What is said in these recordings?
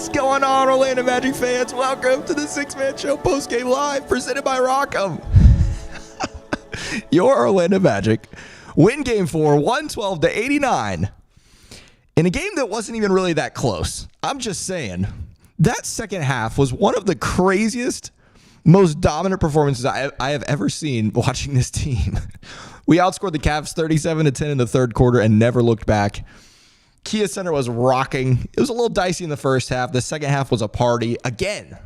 What's going on, Orlando Magic fans? Welcome to the Six-Man Show Postgame Live, presented by Rockham. Your Orlando Magic win Game 4, 112-89. In a game that wasn't even really that close. I'm just saying, that second half was one of the craziest, most dominant performances I have ever seen watching this team. We outscored the Cavs 37-10 in the third quarter and never looked back. Kia Center was rocking. It was a little dicey in the first half. The second half was a party. Again,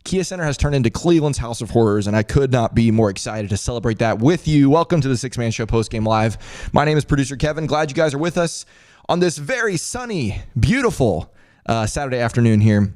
Kia Center has turned into Cleveland's House of Horrors, and I could not be more excited to celebrate that with you. Welcome to the Six-Man Show Postgame Live. My name is producer Kevin. Glad you guys are with us on this very sunny, beautiful Saturday afternoon here.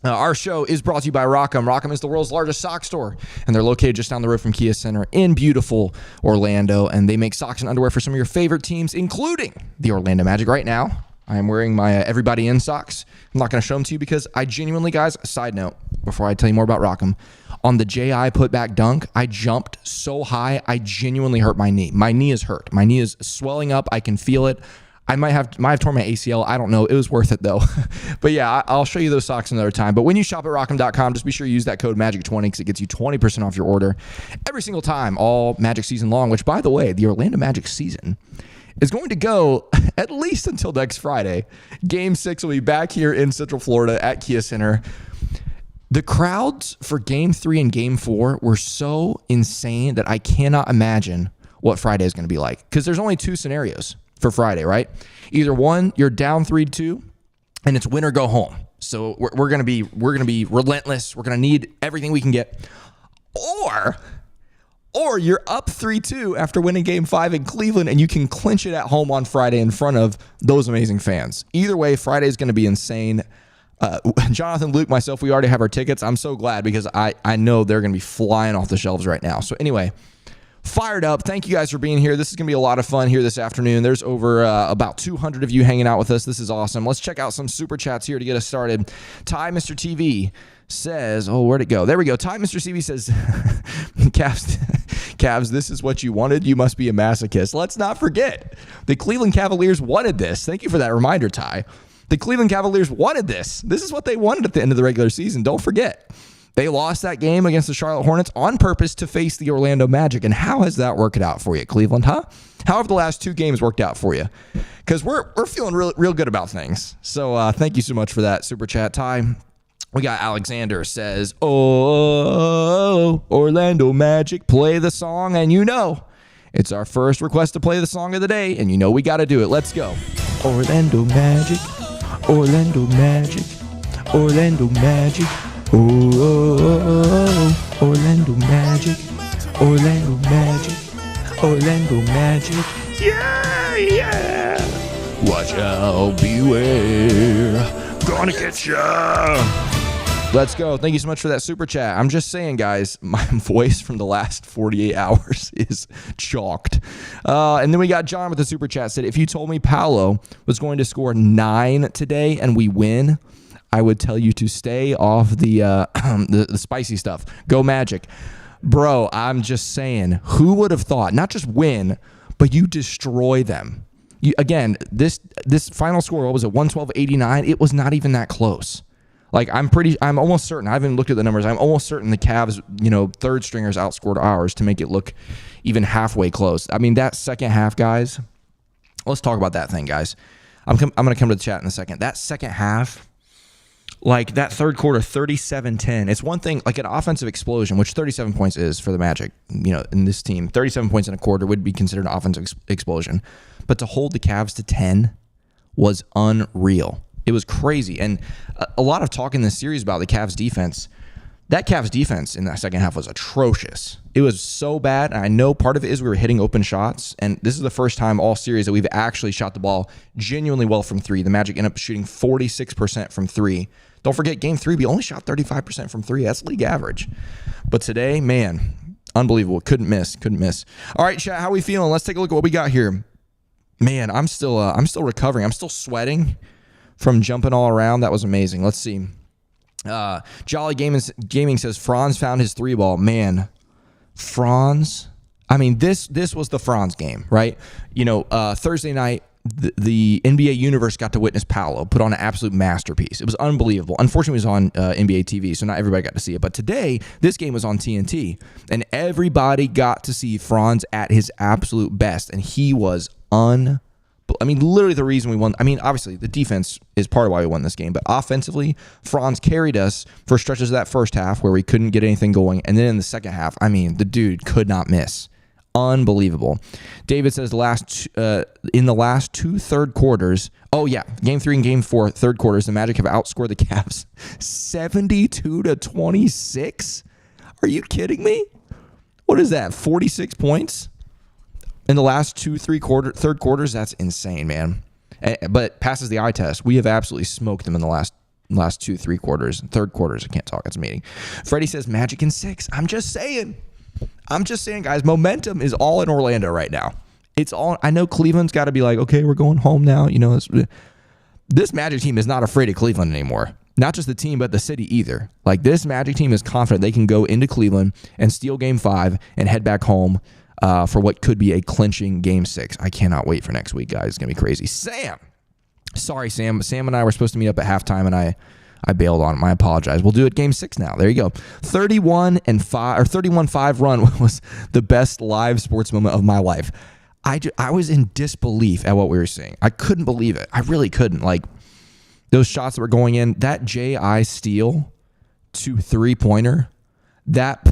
Our show is brought to you by Rockham. Rockham is the world's largest sock store, and they're located just down the road from Kia Center in beautiful Orlando, and they make socks and underwear for some of your favorite teams, including the Orlando Magic. Right now, I am wearing my Everybody In socks. I'm not going to show them to you because I genuinely, guys, side note, before I tell you more about Rockham, on the J.I. putback dunk, I jumped so high, I genuinely hurt my knee. My knee is hurt. My knee is swelling up. I can feel it. I might have torn my ACL. I don't know. It was worth it, though. But yeah, I'll show you those socks another time. But when you shop at Rockham.com, just be sure you use that code MAGIC20 because it gets you 20% off your order every single time, all Magic season long, which, by the way, the Orlando Magic season is going to go at least until next Friday. Game 6 will be back here in Central Florida at Kia Center. The crowds for Game 3 and Game 4 were so insane that I cannot imagine what Friday is going to be like, because there's only two scenarios for Friday, right? Either one, you're down 3-2 and it's win or go home. So we're going to be relentless. We're going to need everything we can get. Or you're up 3-2 after winning Game 5 in Cleveland, and you can clinch it at home on Friday in front of those amazing fans. Either way, Friday is going to be insane. Jonathan, Luke, myself, we already have our tickets. I'm so glad because I know they're going to be flying off the shelves right now. So anyway, fired up. Thank you guys for being here. This is going to be a lot of fun here this afternoon. There's over about 200 of you hanging out with us. This is awesome. Let's check out some super chats here to get us started. Ty Mr. TV says, oh, where'd it go? There we go. Ty Mr. TV says, Cavs, this is what you wanted. You must be a masochist. Let's not forget, the Cleveland Cavaliers wanted this. Thank you for that reminder, Ty. The Cleveland Cavaliers wanted this. This is what they wanted at the end of the regular season. Don't forget. They lost that game against the Charlotte Hornets on purpose to face the Orlando Magic. And how has that worked out for you, Cleveland, huh? How have the last two games worked out for you? Because we're feeling real good about things. So thank you so much for that super chat, Ty. We got Alexander says, oh, Orlando Magic, play the song. And you know, it's our first request to play the song of the day. And you know we got to do it. Let's go. Orlando Magic, Orlando Magic, Orlando Magic. Oh, oh, oh, oh, Orlando Magic, Orlando Magic, Orlando Magic. Yeah, yeah. Watch out, beware. Gonna get ya. Let's go. Thank you so much for that super chat. I'm just saying, guys, my voice from the last 48 hours is chalked. And then we got John with the super chat said, if you told me Paolo was going to score 9 today and we win, I would tell you to stay off the spicy stuff. Go Magic. Bro, I'm just saying, who would have thought, not just win, but you destroy them. Again, this final score, what was it, 112-89? It was not even that close. Like, I'm almost certain, I haven't looked at the numbers, I'm almost certain the Cavs, third stringers outscored ours to make it look even halfway close. I mean, that second half, guys, let's talk about that thing, guys. I'm going to come to the chat in a second. That second half, like that third quarter, 37-10. It's one thing, like an offensive explosion, which 37 points is for the Magic, in this team. 37 points in a quarter would be considered an offensive explosion. But to hold the Cavs to 10 was unreal. It was crazy. And a lot of talk in this series about the Cavs defense. That Cavs defense in that second half was atrocious. It was so bad. And I know part of it is we were hitting open shots. And this is the first time all series that we've actually shot the ball genuinely well from three. The Magic ended up shooting 46% from three. Don't forget, Game 3, we only shot 35% from three. That's league average. But today, man, unbelievable. Couldn't miss. All right, chat, how are we feeling? Let's take a look at what we got here. Man, I'm still recovering. I'm still sweating from jumping all around. That was amazing. Let's see. Jolly Gaming says Franz found his 3-ball. Man, Franz. I mean, this was the Franz game, right? Thursday night, the NBA universe got to witness Paolo put on an absolute masterpiece. It was unbelievable. Unfortunately, it was on NBA TV, so not everybody got to see it. But today, this game was on TNT, and everybody got to see Franz at his absolute best, and he was literally the reason we won. I mean, obviously, the defense is part of why we won this game, but offensively, Franz carried us for stretches of that first half where we couldn't get anything going, and then in the second half, I mean, the dude could not miss. Unbelievable. David says in the last two third quarters, game 3 and game 4 third quarters, the Magic have outscored the Cavs 72-26. Are you kidding me? What is that? 46 points in the last third quarters? That's insane, man. But passes the eye test. We have absolutely smoked them in the last 2-3 quarters. Third quarters, I can't talk. It's a meeting. Freddie says Magic in 6. I'm just saying, guys, momentum is all in Orlando right now. It's all. I know Cleveland's got to be like, okay, we're going home now. You know, this Magic team is not afraid of Cleveland anymore. Not just the team, but the city either. Like, this Magic team is confident they can go into Cleveland and steal Game 5 and head back home for what could be a clinching Game 6. I cannot wait for next week, guys. It's gonna be crazy. Sorry, Sam. Sam and I were supposed to meet up at halftime, and I bailed on him. I apologize. We'll do it Game 6 now. There you go. 31-5 run was the best live sports moment of my life. I was in disbelief at what we were seeing. I couldn't believe it. I really couldn't. Like, those shots that were going in, that J.I. steal to three-pointer, that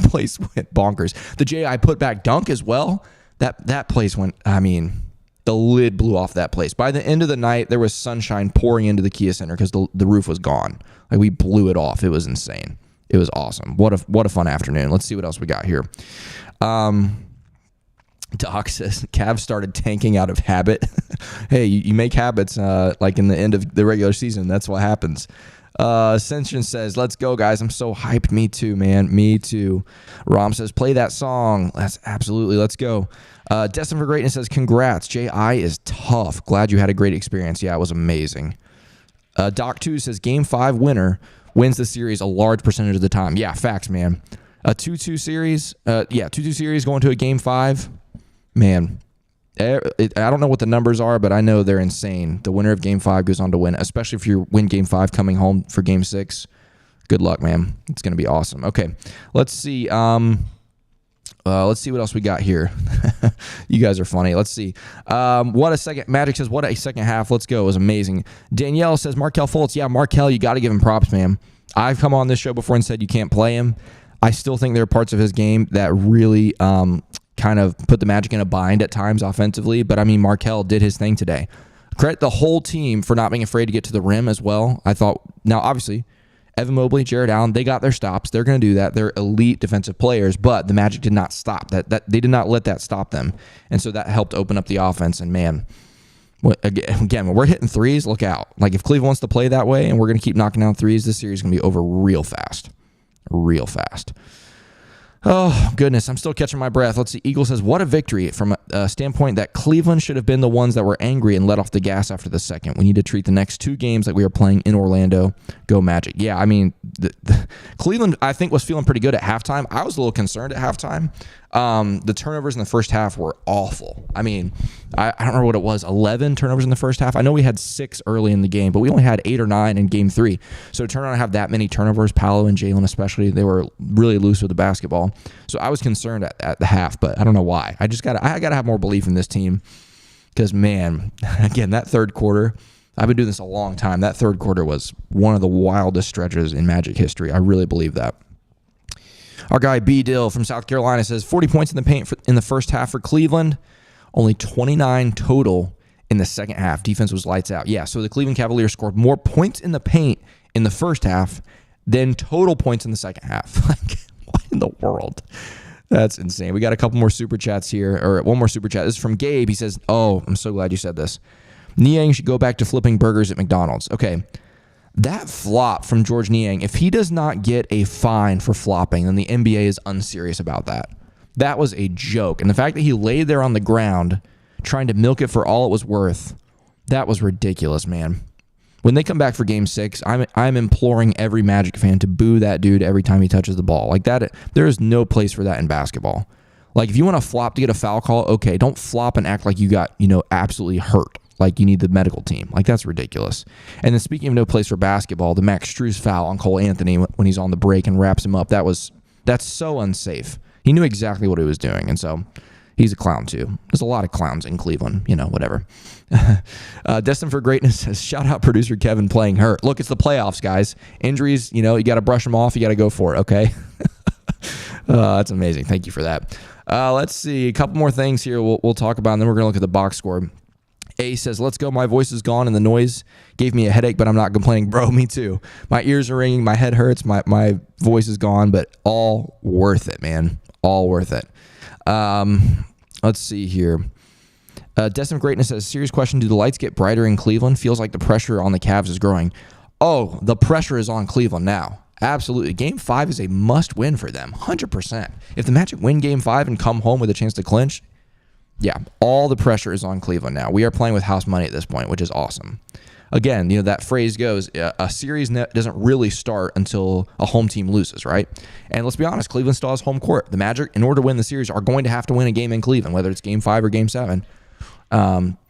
place went bonkers. The J.I. put-back dunk as well, that place went, I mean, the lid blew off that place. By the end of the night, there was sunshine pouring into the Kia Center because the roof was gone. Like, we blew it off. It was insane. It was awesome. What a fun afternoon. Let's see what else we got here. Doc says Cavs started tanking out of habit. Hey, you make habits like in the end of the regular season. That's what happens. Ascension says, let's go, guys. I'm so hyped. Me too, man. Me too. Rom says, play that song. Let's go. Destined for Greatness says, congrats. J.I. is tough. Glad you had a great experience. Yeah, it was amazing. Doc 2 says, Game 5 winner wins the series a large percentage of the time. Yeah, facts, man. A 2-2 series. 2-2 series going to a Game 5. Man, I don't know what the numbers are, but I know they're insane. The winner of Game 5 goes on to win, especially if you win Game 5 coming home for Game 6. Good luck, man. It's going to be awesome. Okay, let's see. Let's see what else we got here. You guys are funny. Let's see. Magic says, what a second half. Let's go. It was amazing. Danielle says, Markelle Fultz. Yeah, Markelle, you got to give him props, man. I've come on this show before and said you can't play him. I still think there are parts of his game that really kind of put the Magic in a bind at times offensively. But, I mean, Markelle did his thing today. Credit the whole team for not being afraid to get to the rim as well. I thought, now, obviously, Evan Mobley, Jared Allen, they got their stops. They're going to do that. They're elite defensive players, but the Magic did not stop. That they did not let that stop them. And so that helped open up the offense. And, man, again, when we're hitting threes, look out. Like, if Cleveland wants to play that way and we're going to keep knocking down threes, this series is going to be over real fast. Real fast. Oh, goodness. I'm still catching my breath. Let's see. Eagle says, what a victory from a standpoint that Cleveland should have been the ones that were angry and let off the gas after the second. We need to treat the next two games like we are playing in Orlando. Go Magic. Yeah, I mean, Cleveland, I think, was feeling pretty good at halftime. I was a little concerned at halftime. The turnovers in the first half were awful. I mean, I don't remember what it was, 11 turnovers in the first half. I know we had 6 early in the game, but we only had 8 or 9 in Game 3. So to turn around and have that many turnovers, Paolo and Jalen especially, they were really loose with the basketball. So I was concerned at the half, but I don't know why. I got to have more belief in this team because, man, again, that third quarter, I've been doing this a long time. That third quarter was one of the wildest stretches in Magic history. I really believe that. Our guy B. Dill from South Carolina says 40 points in the paint in the first half for Cleveland, only 29 total in the second half. Defense was lights out. Yeah, so the Cleveland Cavaliers scored more points in the paint in the first half than total points in the second half. Like, what in the world? That's insane. We got a couple more super chats here, or one more super chat. This is from Gabe. He says, oh, I'm so glad you said this. Niang should go back to flipping burgers at McDonald's. Okay. That flop from George Niang, if he does not get a fine for flopping, then the NBA is unserious about that. That was a joke. And the fact that he laid there on the ground trying to milk it for all it was worth, that was ridiculous, man. When they come back for Game 6, I'm imploring every Magic fan to boo that dude every time he touches the ball. Like that, there is no place for that in basketball. Like, if you want to flop to get a foul call, okay, don't flop and act like you got, absolutely hurt. Like, you need the medical team. Like, that's ridiculous. And then speaking of no place for basketball, the Max Strus foul on Cole Anthony when he's on the break and wraps him up, that's so unsafe. He knew exactly what he was doing, and so he's a clown too. There's a lot of clowns in Cleveland, whatever. Destined for Greatness says, shout out producer Kevin playing hurt. Look, it's the playoffs, guys. Injuries, you got to brush them off. You got to go for it, okay? That's amazing. Thank you for that. Let's see. A couple more things here we'll talk about, and then we're going to look at the box score. A says, let's go. My voice is gone and the noise gave me a headache, but I'm not complaining. Bro, me too. My ears are ringing. My head hurts. My voice is gone, but all worth it, man. All worth it. Let's see here. Destined for Greatness says, serious question. Do the lights get brighter in Cleveland? Feels like the pressure on the Cavs is growing. Oh, the pressure is on Cleveland now. Absolutely. Game 5 is a must win for them. 100%. If the Magic win Game 5 and come home with a chance to clinch, yeah, all the pressure is on Cleveland now. We are playing with house money at this point, which is awesome. Again, that phrase goes, a series doesn't really start until a home team loses, right? And let's be honest, Cleveland still has home court. The Magic, in order to win the series, are going to have to win a game in Cleveland, whether it's Game 5 or Game 7.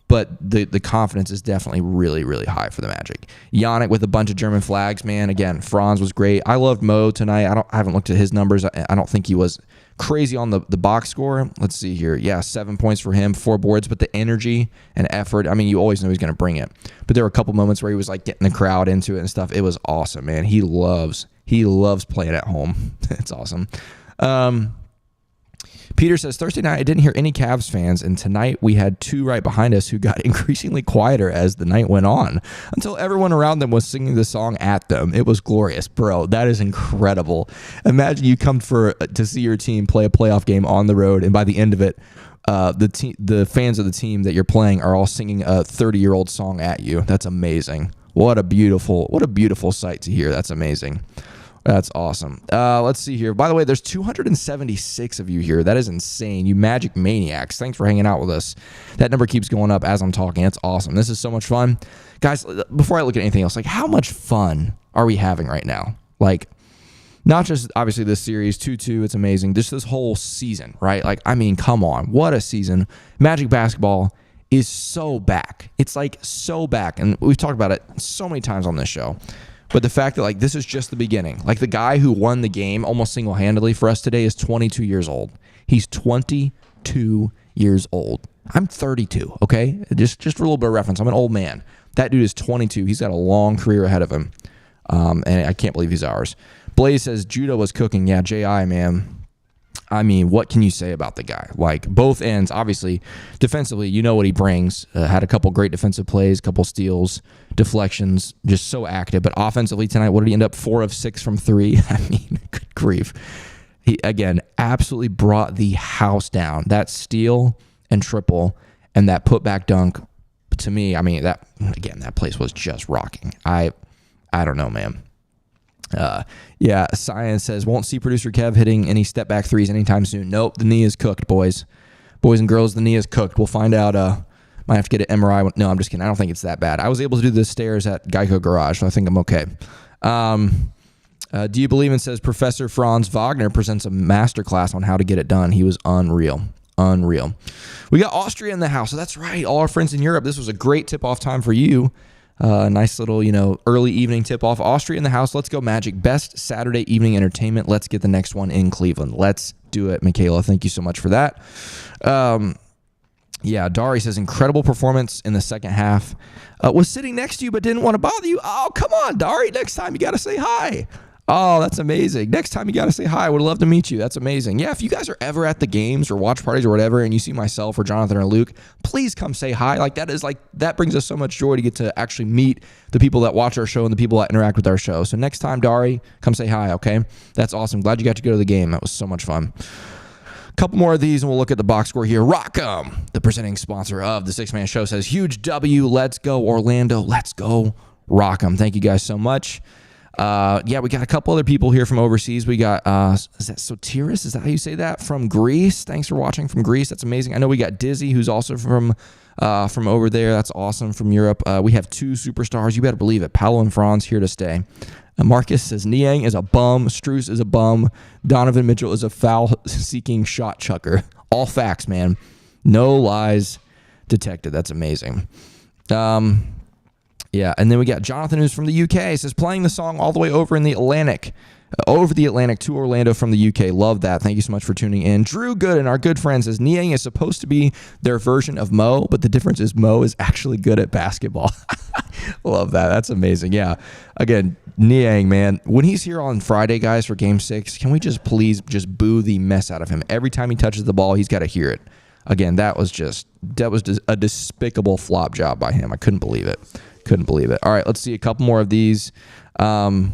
But the confidence is definitely really, really high for the Magic. Yannick with a bunch of German flags, man. Again, Franz was great. I loved Mo tonight. I haven't looked at his numbers. I don't think he was crazy on the box score. Let's see here. Yeah, 7 points for him, 4 boards, but the energy and effort, you always know he's going to bring it. But there were a couple moments where he was like getting the crowd into it and stuff. It was awesome, man. He loves playing at home. It's awesome. Peter says, Thursday night, I didn't hear any Cavs fans, and tonight we had 2 right behind us who got increasingly quieter as the night went on until everyone around them was singing the song at them. It was glorious. Bro, that is incredible. Imagine you come to see your team play a playoff game on the road, and by the end of it, the fans of the team that you're playing are all singing a 30-year-old song at you. That's amazing. What a beautiful sight to hear. That's amazing. That's awesome. Let's see here. By the way, there's 276 of you here. That is insane. You Magic maniacs. Thanks for hanging out with us. That number keeps going up as I'm talking. It's awesome. This is so much fun. Guys, before I look at anything else, how much fun are we having right now? Not just obviously this series, 2-2, it's amazing. Just this whole season, right? Come on. What a season. Magic basketball is so back. It's so back. And we've talked about it so many times on this show. But the fact that this is just the beginning. The guy who won the game almost single-handedly for us today is 22 years old. He's 22 years old. I'm 32, okay? Just for a little bit of reference, I'm an old man. That dude is 22. He's got a long career ahead of him. And I can't believe he's ours. Blaze says, Judah was cooking. Yeah, J.I., man. What can you say about the guy? Both ends, obviously, defensively, you know what he brings. Had a couple great defensive plays, couple steals, deflections, just so active. But offensively tonight, what did he end up? 4 of 6 from 3. Good grief. He, again, absolutely brought the house down. That steal and triple and that putback dunk, to me, that place was just rocking. I don't know, man. Yeah, Science says, won't see producer Kev hitting any step back threes anytime soon. Nope, the knee is cooked, boys. Boys and girls, the knee is cooked. We'll find out. Might have to get an MRI. No, I'm just kidding. I don't think it's that bad. I was able to do the stairs at Geico Garage, so I think I'm okay. Do you believe in says Professor Franz Wagner presents a masterclass on how to get it done. He was unreal. We got Austria in the house. So that's right. All our friends in Europe. This was a great tip-off time for you. Nice little, early evening tip-off. Austria in the house. Let's go Magic. Best Saturday evening entertainment. Let's get the next one in Cleveland. Let's do it, Michaela. Thank you so much for that. Yeah, Dari says, incredible performance in the second half. Was sitting next to you but didn't want to bother you. Oh, come on, Dari. Next time you got to say hi. Oh, that's amazing. Next time you got to say hi. I would love to meet you. That's amazing. Yeah, if you guys are ever at the games or watch parties or whatever and you see myself or Jonathan or Luke, please come say hi. That brings us so much joy to get to actually meet the people that watch our show and the people that interact with our show. So next time, Dari, come say hi, okay? That's awesome. Glad you got to go to the game. That was so much fun. Couple more of these and we'll look at the box score here. Rock'em, the presenting sponsor of the Six Man Show, says huge W. Let's go Orlando. Let's go Rock'em. Thank you guys so much. Yeah, we got a couple other people here from overseas. We got, is that Sotiris? Is that how you say that? From Greece. Thanks for watching from Greece. That's amazing. I know we got Dizzy, who's also from over there. That's awesome. From Europe. We have 2 superstars. You better believe it. Paolo and Franz here to stay. Marcus says Niang is a bum. Strus is a bum. Donovan Mitchell is a foul-seeking shot chucker. All facts, man. No lies detected. That's amazing. Yeah, and then we got Jonathan, who's from the UK. It says, playing the song all the way over the Atlantic to Orlando from the UK. Love that. Thank you so much for tuning in. Drew Gooden, our good friend, says, Niang is supposed to be their version of Mo, but the difference is Mo is actually good at basketball. Love that. That's amazing. Yeah. Again, Niang, man, when he's here on Friday, guys, for Game 6, can we just please just boo the mess out of him? Every time he touches the ball, he's got to hear it. Again, that was just a despicable flop job by him. I couldn't believe it. All right, let's see a couple more of these. You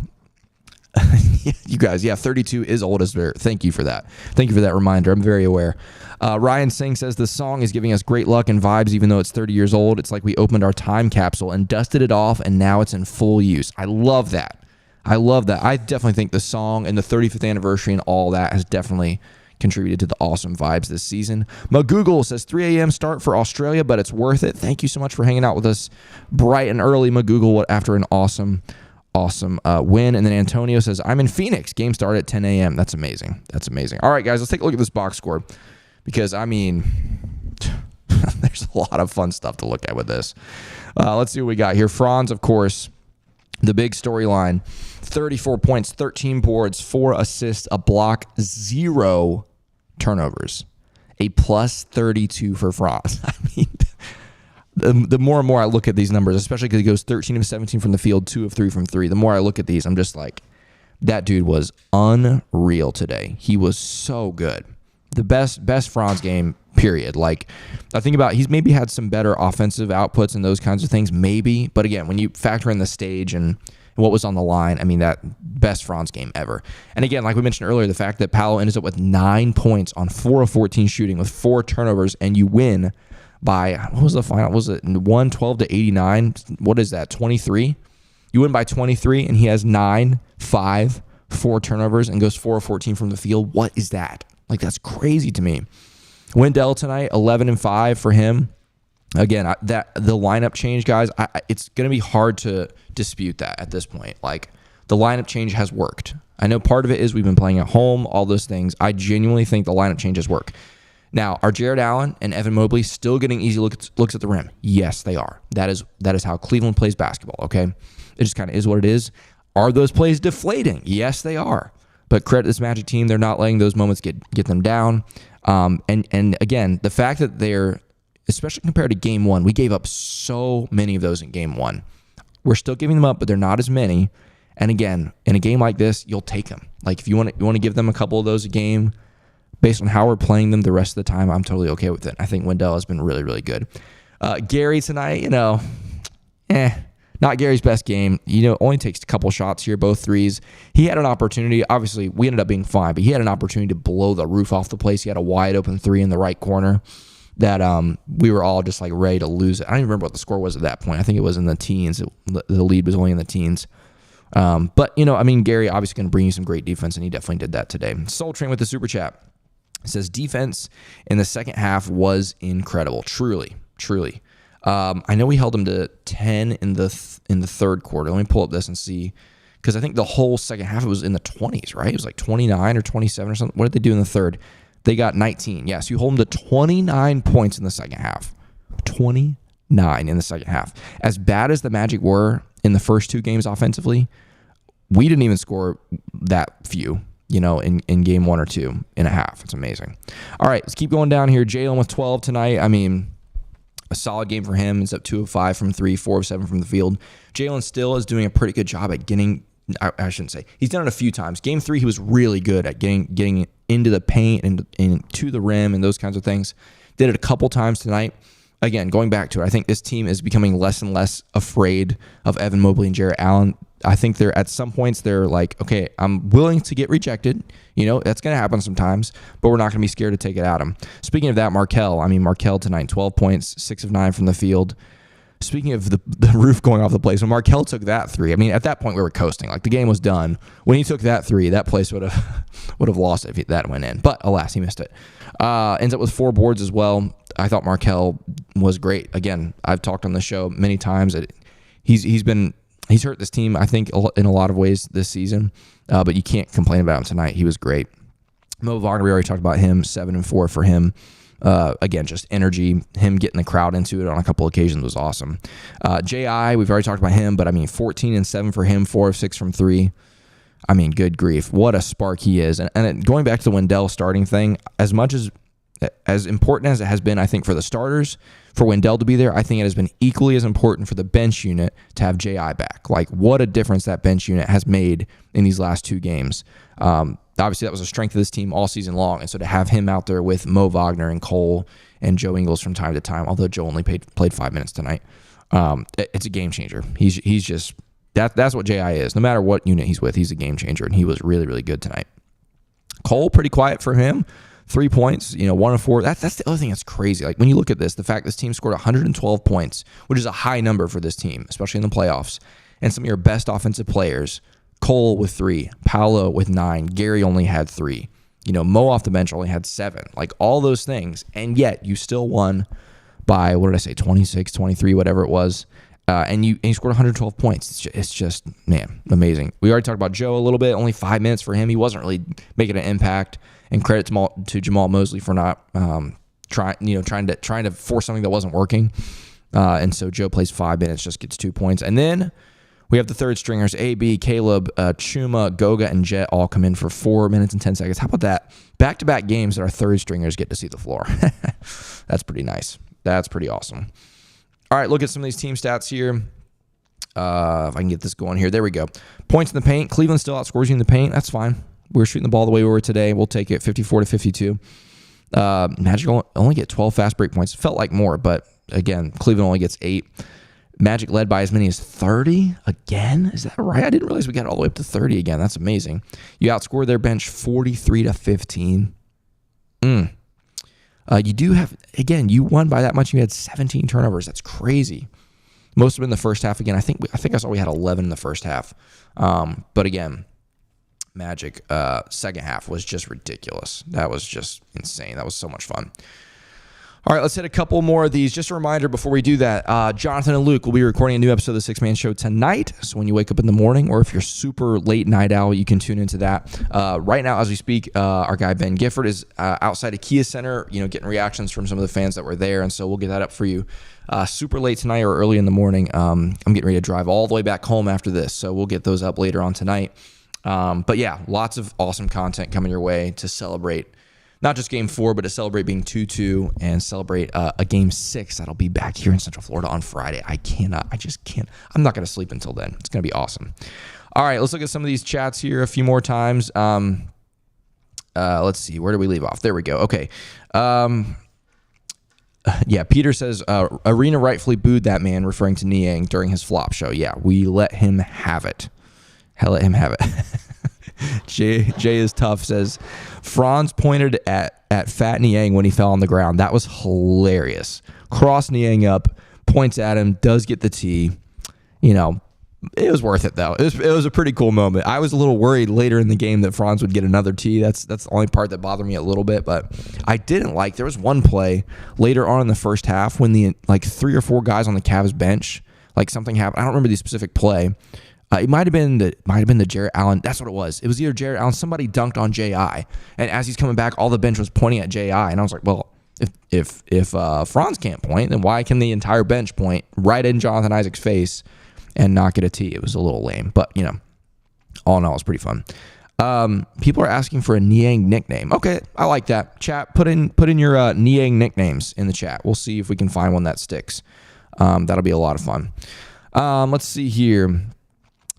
guys, 32 is old as dirt. Thank you for that. Thank you for that reminder. I'm very aware. Ryan Singh says the song is giving us great luck and vibes, even though it's 30 years old. It's like we opened our time capsule and dusted it off, and now it's in full use. I love that. I definitely think the song and the 35th anniversary and all that has definitely contributed to the awesome vibes this season. Magoogle says 3 a.m. start for Australia, but it's worth it. Thank you so much for hanging out with us bright and early, Magoogle, after an awesome win. And then Antonio says, I'm in Phoenix. Game start at 10 a.m. That's amazing. All right, guys, let's take a look at this box score because, I mean, there's a lot of fun stuff to look at with this. Let's see what we got here. Franz, of course, the big storyline, 34 points, 13 boards, 4 assists, a block, 0 turnovers, a plus 32 for Franz. I mean, the more and more I look at these numbers, especially because he goes 13 of 17 from the field, 2 of 3 from 3, the more I look at these, I'm just like, that dude was unreal today. He was so good. The best Franz game, period. Like, I think about, he's maybe had some better offensive outputs and those kinds of things, maybe. But again, when you factor in the stage and what was on the line, I mean, that best Franz game ever. And again, like we mentioned earlier, the fact that Paolo ends up with 9 points on 4 of 14 shooting with 4 turnovers, and you win by, what was the final? Was it 112 to 89? What is that, 23? You win by 23, and he has 9, 5, 4 turnovers, and goes 4 of 14 from the field. What is that? Like, that's crazy to me. Wendell tonight, 11 and 5 for him. Again, the lineup change, guys, it's going to be hard to dispute that at this point. Like, the lineup change has worked. I know part of it is we've been playing at home, all those things. I genuinely think the lineup changes work. Now, are Jared Allen and Evan Mobley still getting easy looks at the rim? Yes, they are. That is how Cleveland plays basketball, okay? It just kind of is what it is. Are those plays deflating? Yes, they are. But credit this Magic team, they're not letting those moments get them down. And again, the fact that they're, especially compared to Game 1, we gave up so many of those in Game 1. We're still giving them up, but they're not as many. And again, in a game like this, you'll take them. Like, if you want to give them a couple of those a game, based on how we're playing them the rest of the time, I'm totally okay with it. I think Wendell has been really, really good. Gary tonight, not Gary's best game. Only takes a couple shots here, both threes. He had an opportunity. Obviously, we ended up being fine, but he had an opportunity to blow the roof off the place. He had a wide open 3 in the right corner that we were all just like ready to lose it. I don't even remember what the score was at that point. I think it was in the teens. The lead was only in the teens. But Gary obviously going to bring you some great defense, and he definitely did that today. Soul Train with the super chat. It says defense in the second half was incredible. Truly. I know we held them to 10 in the third quarter. Let me pull up this and see, because I think the whole second half it was in the 20s, right? It was like 29 or 27 or something. What did they do in the third? They got 19. Yes, you hold them to 29 points in the second half. 29 in the second half. As bad as the Magic were in the first 2 games offensively, we didn't even score that few. In game 1 or 2 and a half. It's amazing. All right, let's keep going down here. Jalen with 12 tonight. I mean, a solid game for him. He's up 2 of 5 from 3, 4 of 7 from the field. Jalen still is doing a pretty good job at getting, I shouldn't say, he's done it a few times. Game 3, he was really good at getting into the paint and to the rim and those kinds of things. Did it a couple times tonight. Again, going back to it, I think this team is becoming less and less afraid of Evan Mobley and Jared Allen. I think they're at some points they're like, okay, I'm willing to get rejected. That's going to happen sometimes, but we're not going to be scared to take it at him. Speaking of that, Markelle tonight, 12 points, 6 of 9 from the field. Speaking of the roof going off the place, when Markelle took that 3, at that point we were coasting. Like, the game was done. When he took that 3, that place would have lost it if that went in. But alas, he missed it. Ends up with 4 boards as well. I thought Markelle was great. Again, I've talked on the show many times that he's hurt this team, I think, in a lot of ways this season. But you can't complain about him tonight. He was great. Mo Wagner, we already talked about him, 7 and 4 for him. Again, just energy. Him getting the crowd into it on a couple occasions was awesome. J.I., we've already talked about him, but 14 and 7 for him, 4 of 6 from 3. Good grief. What a spark he is. And going back to the Wendell starting thing, as important as it has been, I think, for the starters, for Wendell to be there, I think it has been equally as important for the bench unit to have J.I. back. What a difference that bench unit has made in these last 2 games. Obviously, that was a strength of this team all season long. And so to have him out there with Mo Wagner and Cole and Joe Ingles from time to time, although Joe only played 5 minutes tonight, it's a game changer. He's just... That's what J.I. is. No matter what unit he's with, he's a game changer, and he was really, really good tonight. Cole, pretty quiet for him. 3 points, 1 of 4. That's the other thing that's crazy. When you look at this, the fact this team scored 112 points, which is a high number for this team, especially in the playoffs, and some of your best offensive players, Cole with 3, Paolo with 9, Gary only had 3. Mo off the bench only had 7. All those things, and yet you still won by, 26, 23, whatever it was. And you scored 112 points. It's just, man, amazing. We already talked about Joe a little bit. Only 5 minutes for him. He wasn't really making an impact. And credit to Jamal Mosley for not trying to force something that wasn't working. And so Joe plays 5 minutes, just gets 2 points. And then we have the third stringers: AB, Caleb, Chuma, Goga, and Jet all come in for 4 minutes and 10 seconds. How about that? Back-to-back games that our third stringers get to see the floor. That's pretty nice. That's pretty awesome. All right, look at some of these team stats here. If I can get this going here. There we go. Points in the paint. Cleveland still outscores you in the paint. That's fine. We're shooting the ball the way we were today. We'll take it 54-52. Magic only get 12 fast break points. It felt like more, but again, Cleveland only gets 8. Magic led by as many as 30 again. Is that right? I didn't realize we got all the way up to 30 again. That's amazing. You outscored their bench 43-15. You do have, again, you won by that much. You had 17 turnovers. That's crazy. Most of them in the first half. Again, I think I saw we had 11 in the first half. But again, Magic second half was just ridiculous. That was just insane. That was so much fun. All right, let's hit a couple more of these. Just a reminder before we do that, Jonathan and Luke will be recording a new episode of the Six Man Show tonight. So when you wake up in the morning, or if you're super late night owl, you can tune into that. Right now, as we speak, our guy Ben Gifford is outside of Kia Center, getting reactions from some of the fans that were there. And so we'll get that up for you super late tonight or early in the morning. I'm getting ready to drive all the way back home after this. So we'll get those up later on tonight. But yeah, lots of awesome content coming your way to celebrate not just Game 4, but to celebrate being 2-2 and celebrate a Game 6 that'll be back here in Central Florida on Friday. I just can't. I'm not going to sleep until then. It's going to be awesome. All right, let's look at some of these chats here a few more times. Let's see. Where do we leave off? There we go. Okay. Yeah, Peter says, Arena rightfully booed that man, referring to Niang during his flop show. Yeah, we let him have it. Hell, let him have it. Jay is tough, says, Franz pointed at Fat Niang when he fell on the ground. That was hilarious. Cross Niang up, points at him, does get the tee. It was worth it, though. It was a pretty cool moment. I was a little worried later in the game that Franz would get another tee. That's the only part that bothered me a little bit. But I didn't like, there was one play later on in the first half when the 3 or 4 guys on the Cavs bench, something happened. I don't remember the specific play. It might have been the Jarrett Allen. That's what it was. It was either Jarrett Allen. Somebody dunked on J.I. And as he's coming back, all the bench was pointing at J.I. And I was like, well, if Franz can't point, then why can the entire bench point right in Jonathan Isaac's face and not get a tee? It was a little lame. But, all in all, it was pretty fun. People are asking for a Niang nickname. Okay, I like that. Chat, put in your Niang nicknames in the chat. We'll see if we can find one that sticks. That'll be a lot of fun. Let's see here.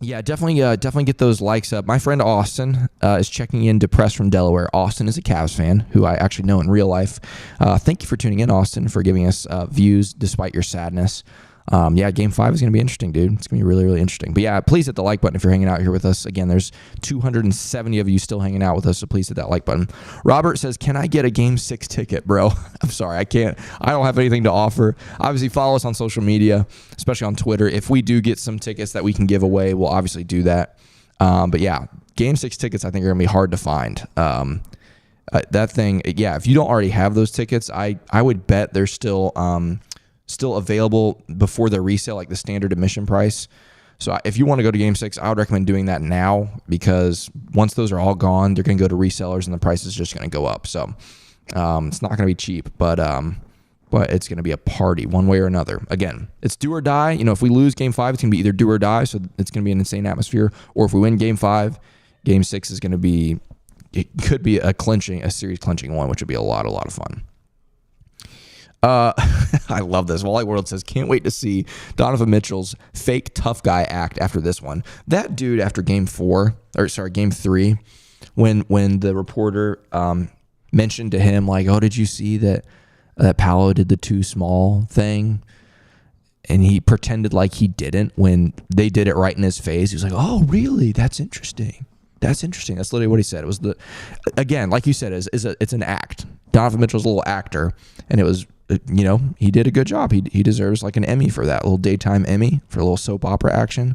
Yeah, definitely get those likes up. My friend Austin is checking in, depressed from Delaware. Austin is a Cavs fan who I actually know in real life. Thank you for tuning in, Austin, for giving us views despite your sadness. Yeah, Game 5 is going to be interesting, dude. It's going to be really, really interesting. But yeah, please hit the like button if you're hanging out here with us. Again, there's 270 of you still hanging out with us, so please hit that like button. Robert says, can I get a Game 6 ticket, bro? I'm sorry, I can't. I don't have anything to offer. Obviously, follow us on social media, especially on Twitter. If we do get some tickets that we can give away, we'll obviously do that. But yeah, Game 6 tickets I think are going to be hard to find. That thing, yeah, if you don't already have those tickets, I would bet they're still available before their resale, like the standard admission price. So if you want to go to game 6, I would recommend doing that now, because once those are all gone, they're going to go to resellers and the price is just going to go up. So it's not going to be cheap, but it's going to be a party one way or another. Again, it's do or die. You know, if we lose game 5, it's going to be either do or die. So it's going to be an insane atmosphere. Or if we win game 5, game 6 is going to be, it could be a series clinching one, which would be a lot of fun. I love this. Wally World says, can't wait to see Donovan Mitchell's fake tough guy act after this one. That dude after game 3, when the reporter mentioned to him, like, oh, did you see that Paolo did the too small thing? And he pretended like he didn't when they did it right in his face. He was like, oh, really? That's interesting. That's interesting. That's literally what he said. It was again, like you said, it's an act. Donovan Mitchell's a little actor, and it was, you know, he did a good job. He deserves like an Emmy for that, a little daytime Emmy for a little soap opera action.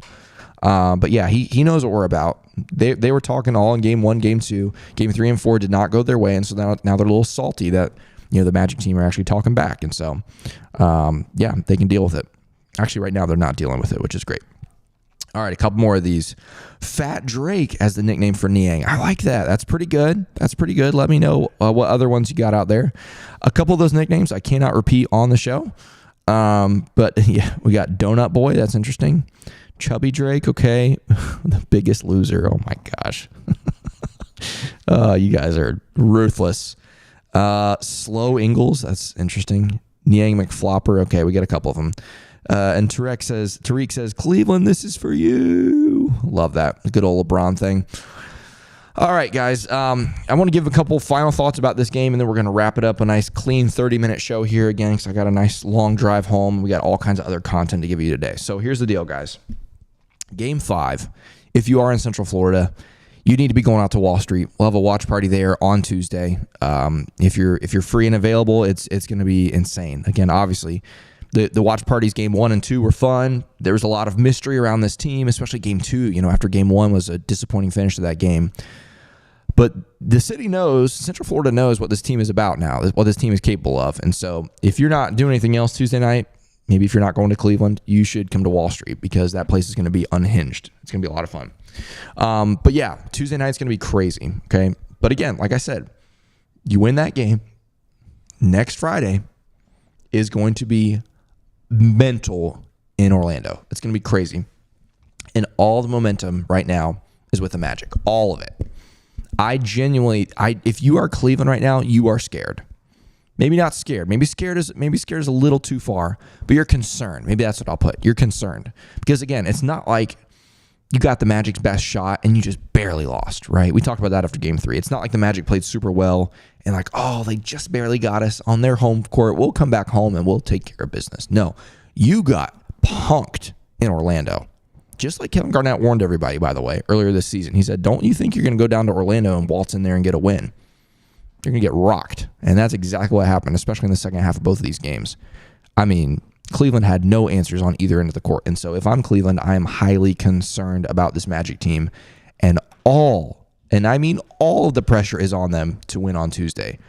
But yeah, he knows what we're about. They were talking all in game 1, game 2, game 3 and 4 did not go their way, and so now they're a little salty that, you know, the Magic team are actually talking back, and so yeah, they can deal with it. Actually, right now they're not dealing with it, which is great. All right, a couple more of these. Fat Drake as the nickname for Niang. I like that. That's pretty good. Let me know what other ones you got out there. A couple of those nicknames I cannot repeat on the show. But yeah, we got Donut Boy. That's interesting. Chubby Drake. Okay. The Biggest Loser. Oh my gosh. You guys are ruthless. Slow Ingles. That's interesting. Niang McFlopper. Okay, we got a couple of them. And Tariq says, Cleveland, this is for you. Love that. Good old LeBron thing. All right, guys. I want to give a couple final thoughts about this game, and then we're going to wrap it up. A nice, clean 30-minute show here again, because I got a nice long drive home. We got all kinds of other content to give you today. So here's the deal, guys. Game 5, if you are in Central Florida, you need to be going out to Wall Street. We'll have a watch party there on Tuesday. If you're free and available, it's going to be insane. Again, obviously, the watch parties game 1 and 2 were fun. There was a lot of mystery around this team, especially game 2. You know, after game 1 was a disappointing finish to that game. But the city knows, Central Florida knows what this team is about now, what this team is capable of. And so if you're not doing anything else Tuesday night, maybe if you're not going to Cleveland, you should come to Wall Street, because that place is going to be unhinged. It's going to be a lot of fun. But yeah, Tuesday night's going to be crazy. Okay. But again, like I said, you win that game, next Friday is going to be mental in Orlando. It's going to be crazy. And all the momentum right now is with the Magic. All of it. If you are Cleveland right now, you are scared. Maybe not scared. Maybe scared is a little too far, but you're concerned. Maybe that's what I'll put. You're concerned. Because again, it's not like you got the Magic's best shot and you just barely lost, right? We talked about that after game 3. It's not like the Magic played super well and like, oh, they just barely got us on their home court. We'll come back home and we'll take care of business. No, you got punked in Orlando. Just like Kevin Garnett warned everybody, by the way, earlier this season. He said, don't you think you're going to go down to Orlando and waltz in there and get a win? You're going to get rocked. And that's exactly what happened, especially in the second half of both of these games. I mean, Cleveland had no answers on either end of the court. And so if I'm Cleveland, I am highly concerned about this Magic team. And I mean all of the pressure is on them to win on Tuesday,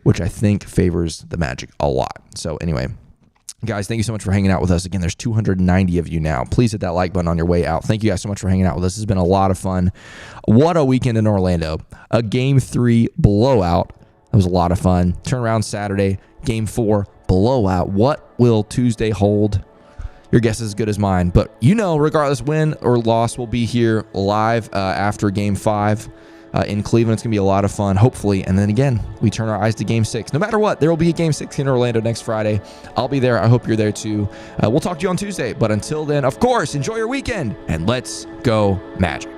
which I think favors the Magic a lot. So anyway, guys, thank you so much for hanging out with us. Again, there's 290 of you now. Please hit that like button on your way out. Thank you guys so much for hanging out with us. This has been a lot of fun. What a weekend in Orlando. A game 3 blowout. That was a lot of fun. Turnaround Saturday. Game 4 blowout. What will Tuesday hold? Your guess is as good as mine. But you know, regardless, win or loss, we'll be here live after game 5 in Cleveland. It's going to be a lot of fun, hopefully. And then again, we turn our eyes to game 6. No matter what, there will be a game 6 in Orlando next Friday. I'll be there. I hope you're there too. We'll talk to you on Tuesday. But until then, of course, enjoy your weekend and let's go Magic.